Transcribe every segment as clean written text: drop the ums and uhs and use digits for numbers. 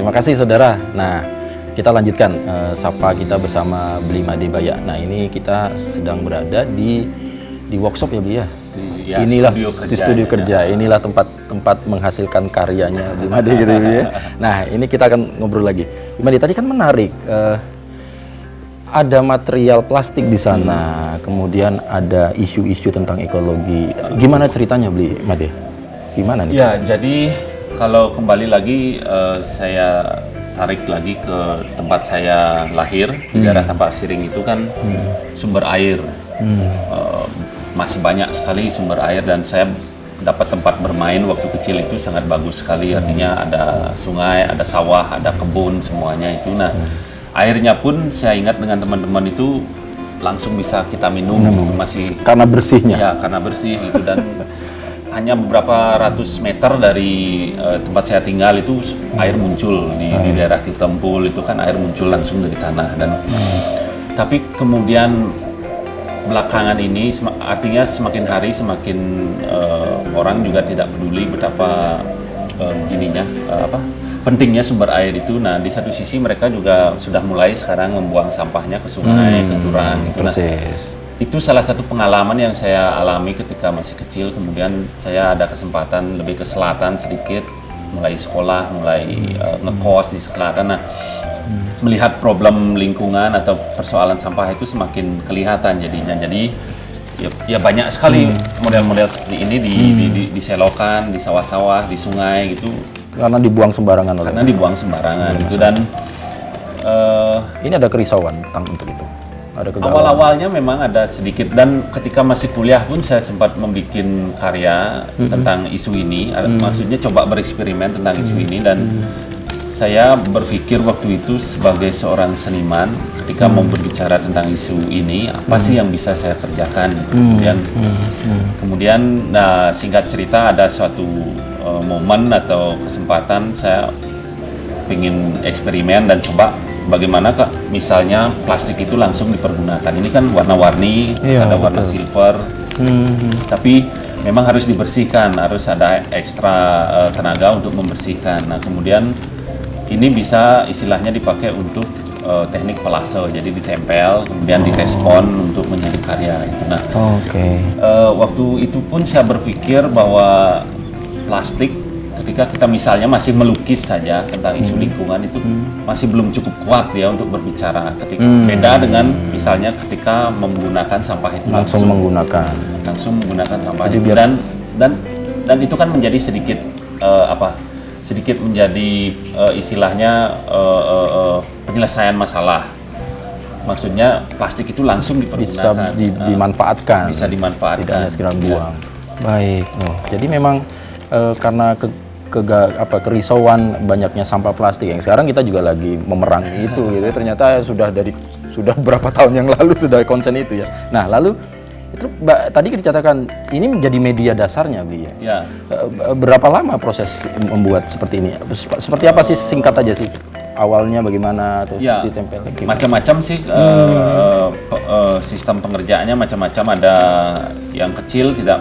terima kasih saudara. Nah, kita lanjutkan sapa kita bersama Bli Made Baya. Nah, ini kita sedang berada di workshop ya, Bli ya. Inilah di studio kerja. Inilah tempat menghasilkan karyanya Bli Made gitu ya. Nah, ini kita akan ngobrol lagi. Bli Made, tadi kan menarik. Ada material plastik di sana, kemudian ada isu-isu tentang ekologi. Gimana ceritanya, Bli Made? Gimana nih? Ya, jadi kalau kembali lagi saya tarik lagi ke tempat saya lahir di daerah Tampak Siring itu kan sumber air. Masih banyak sekali sumber air dan saya dapat tempat bermain waktu kecil itu sangat bagus sekali. Artinya ada sungai, ada sawah, ada kebun, semuanya itu. Nah, airnya pun saya ingat dengan teman-teman itu langsung bisa kita minum. Masih karena bersihnya. Ya, karena bersih gitu. Dan hanya beberapa ratus meter dari tempat saya tinggal itu air muncul di daerah Titempul itu kan air muncul langsung dari tanah. Dan tapi kemudian belakangan ini artinya semakin hari semakin orang juga tidak peduli betapa pentingnya sumber air itu. Nah, di satu sisi mereka juga sudah mulai sekarang membuang sampahnya ke sungai, ke jurang gitu. Nah, itu salah satu pengalaman yang saya alami ketika masih kecil. Kemudian saya ada kesempatan lebih ke selatan sedikit, mulai sekolah, mulai ngekos di selatan. Nah, melihat problem lingkungan atau persoalan sampah itu semakin kelihatan jadinya. Jadi ya banyak sekali model-model seperti ini di selokan, di sawah-sawah, di sungai gitu. Karena dibuang sembarangan. Karena dibuang sembarangan gitu. Dan ini ada kerisauan untuk itu. Awal-awalnya memang ada sedikit, dan ketika masih kuliah pun saya sempat membuat karya tentang isu ini. Maksudnya coba bereksperimen tentang isu ini, dan saya berpikir waktu itu sebagai seorang seniman ketika mau berbicara tentang isu ini, apa sih yang bisa saya kerjakan. Kemudian nah, singkat cerita ada suatu momen atau kesempatan saya ingin eksperimen dan coba bagaimana Kak, misalnya plastik itu langsung dipergunakan. Ini kan warna-warni, ada warna silver, tapi memang harus dibersihkan, harus ada ekstra tenaga untuk membersihkan. Nah, kemudian ini bisa istilahnya dipakai untuk teknik pelase, jadi ditempel, kemudian direspon untuk menjadi karya. Gitu. Nah, waktu itu pun saya berpikir bahwa plastik ketika kita misalnya masih melukis saja tentang isu lingkungan itu masih belum cukup kuat ya untuk berbicara. Ketika beda dengan misalnya ketika menggunakan sampah itu langsung menggunakan sampah itu, dan itu kan menjadi sedikit sedikit menjadi istilahnya penyelesaian masalah. Maksudnya plastik itu langsung dipergunakan, dimanfaatkan, bisa dimanfaatkan, tidak hanya sekedar buang. Baik, jadi memang karena kerisauan banyaknya sampah plastik yang sekarang kita juga lagi memerangi itu gitu. Ternyata sudah berapa tahun yang lalu sudah konsen itu ya. Nah, lalu itu tadi dikatakan ini menjadi media dasarnya, Bli ya. Berapa lama proses membuat seperti ini? Seperti apa sih, singkat aja sih? Awalnya bagaimana, terus ditempel? Macam-macam sih sistem pengerjaannya, macam-macam. Ada yang kecil, tidak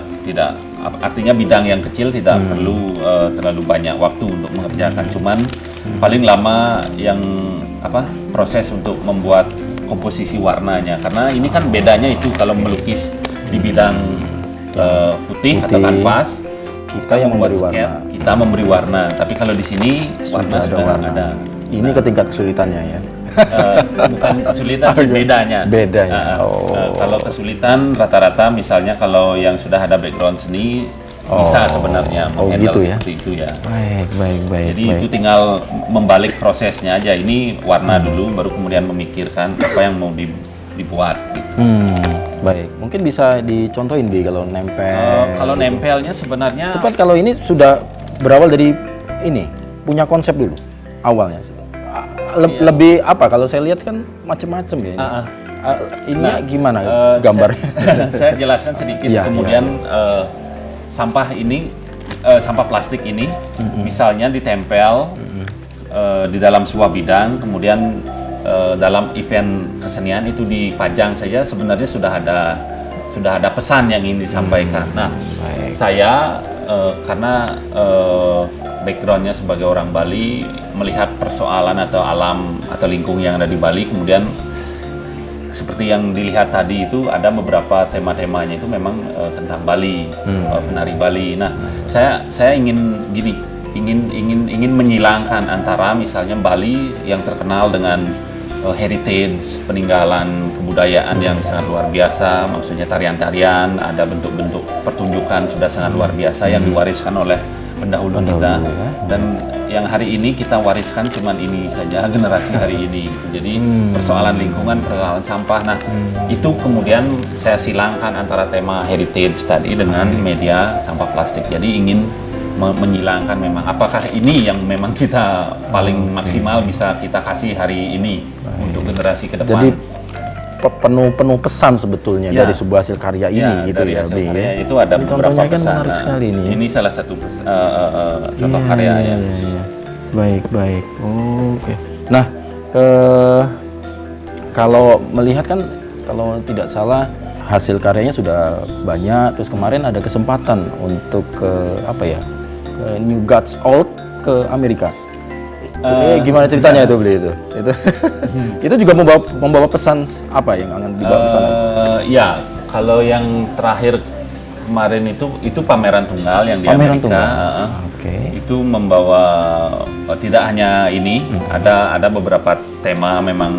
artinya bidang yang kecil tidak perlu terlalu banyak waktu untuk mengerjakan. Cuman paling lama yang proses untuk membuat komposisi warnanya, karena ini kan bedanya itu kalau melukis di bidang putih atau kanvas, kita yang membuat sket, kita memberi warna. Tapi kalau di sini warna sudah ada. Ini ke tingkat kesulitannya ya. Bukan kesulitan, bedanya. Kalau kesulitan rata-rata misalnya kalau yang sudah ada background seni bisa sebenarnya menghandle seperti itu ya. Baik. Jadi itu tinggal membalik prosesnya aja. Ini warna dulu, baru kemudian memikirkan apa yang mau dibuat. Gitu. Baik, mungkin bisa dicontohin Bi kalau nempel. Kalau nempelnya sebenarnya. Tepat, kalau ini sudah berawal dari ini punya konsep dulu awalnya sih. Lebih apa? Kalau saya lihat kan macam-macam ya. Ininya gimana gambarnya? Saya jelaskan sedikit. Kemudian sampah ini, sampah plastik ini, misalnya ditempel di dalam sebuah bidang, kemudian dalam event kesenian itu dipajang saja, sebenarnya sudah ada pesan yang ingin disampaikan. Nah, saya karena backgroundnya sebagai orang Bali, melihat persoalan atau alam atau lingkungan yang ada di Bali, kemudian seperti yang dilihat tadi itu ada beberapa tema-temanya itu memang tentang Bali, penari Bali. Nah, saya ingin gini, ingin menyilangkan antara misalnya Bali yang terkenal dengan heritage, peninggalan kebudayaan yang sangat luar biasa, maksudnya tarian-tarian, ada bentuk-bentuk pertunjukan sudah sangat luar biasa yang diwariskan oleh pendahulu kita, ya. dan yang hari ini kita wariskan cuman ini saja, generasi hari ini gitu. Jadi persoalan lingkungan, persoalan sampah, nah itu kemudian saya silangkan antara tema heritage tadi dengan media sampah plastik. Jadi ingin menyilangkan memang apakah ini yang memang kita paling maksimal bisa kita kasih hari ini untuk generasi ke depan. Jadi penuh pesan sebetulnya Ya. dari sebuah hasil karya ini gitu dari ya, hasil Bli, karya ya. itu ada Ini beberapa contohnya kan pesan. menarik sekali ini. Ini salah satu contoh karya ya. Iya. Baik. Oke. Nah, kalau melihat kan, kalau tidak salah hasil karyanya sudah banyak. Terus kemarin ada kesempatan untuk ke New Gods Out ke Amerika. Gimana ceritanya itu, Bli, itu? Itu juga membawa pesan apa yang akan dibawa ke sana? Ya, kalau yang terakhir kemarin itu pameran tunggal yang di Pameran Amerika. tunggal. Oke. Itu membawa tidak hanya ini, ada beberapa tema memang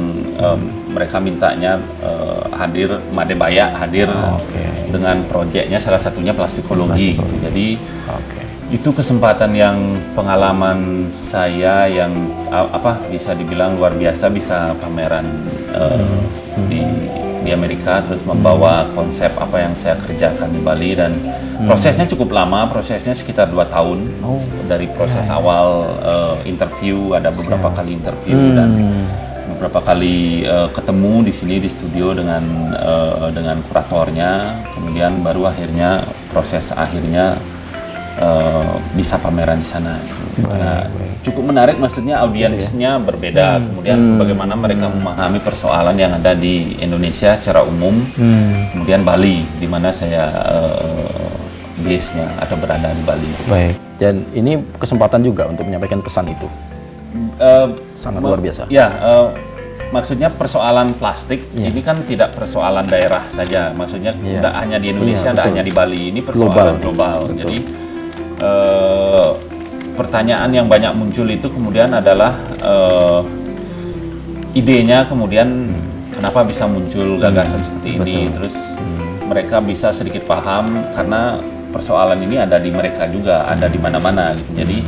mereka mintanya hadir Made Baya hadir dengan proyeknya, salah satunya plastikologi. Gitu. Jadi itu kesempatan yang pengalaman saya yang bisa dibilang luar biasa, bisa pameran di Amerika, terus membawa konsep apa yang saya kerjakan di Bali, dan prosesnya cukup lama, prosesnya sekitar 2 tahun. Dari proses awal interview, ada beberapa kali interview dan beberapa kali ketemu di sini di studio dengan kuratornya, kemudian baru akhirnya proses akhirnya bisa pameran di sana. Nah, cukup menarik, maksudnya audiensnya berbeda, kemudian bagaimana mereka memahami persoalan yang ada di Indonesia secara umum, kemudian Bali di mana saya base-nya atau berada di Bali. Baik. Dan ini kesempatan juga untuk menyampaikan pesan itu. Sangat luar biasa. Ya, maksudnya persoalan plastik ini kan tidak persoalan daerah saja, maksudnya tidak hanya di Indonesia, tidak hanya di Bali, ini persoalan global. Jadi pertanyaan yang banyak muncul itu kemudian adalah idenya, kemudian kenapa bisa muncul gagasan seperti ini, terus mereka bisa sedikit paham karena persoalan ini ada di mereka juga, ada di mana-mana gitu. Jadi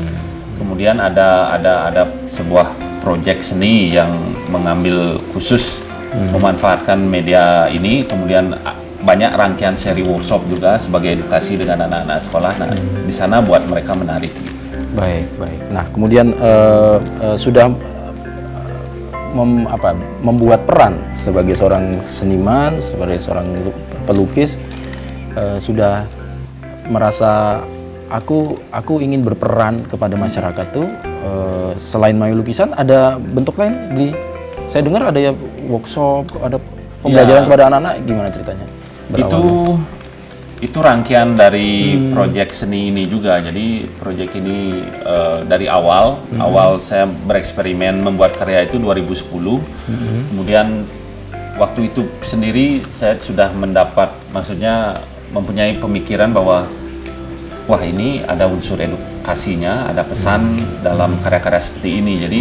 kemudian ada sebuah proyek seni yang mengambil khusus memanfaatkan media ini, kemudian banyak rangkaian seri workshop juga sebagai edukasi dengan anak-anak sekolah. Nah, di sana buat mereka menarik. Baik. Nah, kemudian sudah membuat peran sebagai seorang seniman, sebagai seorang pelukis, sudah merasa aku ingin berperan kepada masyarakat tuh. Selain main lukisan, ada bentuk lain saya dengar ada ya workshop, ada pembelajaran kepada anak-anak, gimana ceritanya? Itu rangkaian dari proyek seni ini juga. Jadi proyek ini dari awal saya bereksperimen membuat karya itu 2010. Kemudian waktu itu sendiri saya sudah mendapat, maksudnya mempunyai pemikiran bahwa wah, ini ada unsur edukasinya, ada pesan dalam karya-karya seperti ini. Jadi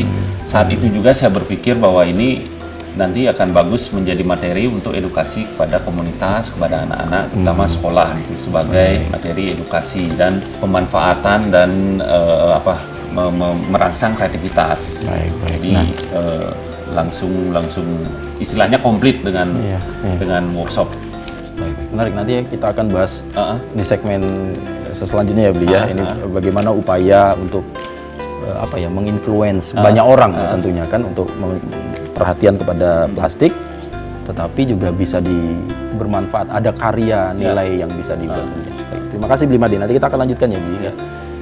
saat itu juga saya berpikir bahwa ini nanti akan bagus menjadi materi untuk edukasi kepada komunitas, kepada anak-anak, terutama sekolah itu sebagai materi edukasi dan pemanfaatan dan merangsang kreativitas. Jadi langsung istilahnya komplit dengan workshop. Menarik, nanti kita akan bahas di segmen selanjutnya ya, Bli ya. Ini bagaimana upaya untuk menginfluence banyak orang tentunya kan untuk perhatian kepada plastik, tetapi juga bisa bermanfaat, ada karya nilai yang bisa dibuat. Terima kasih Bli Made. Nanti kita akan lanjutkan ya, Bli.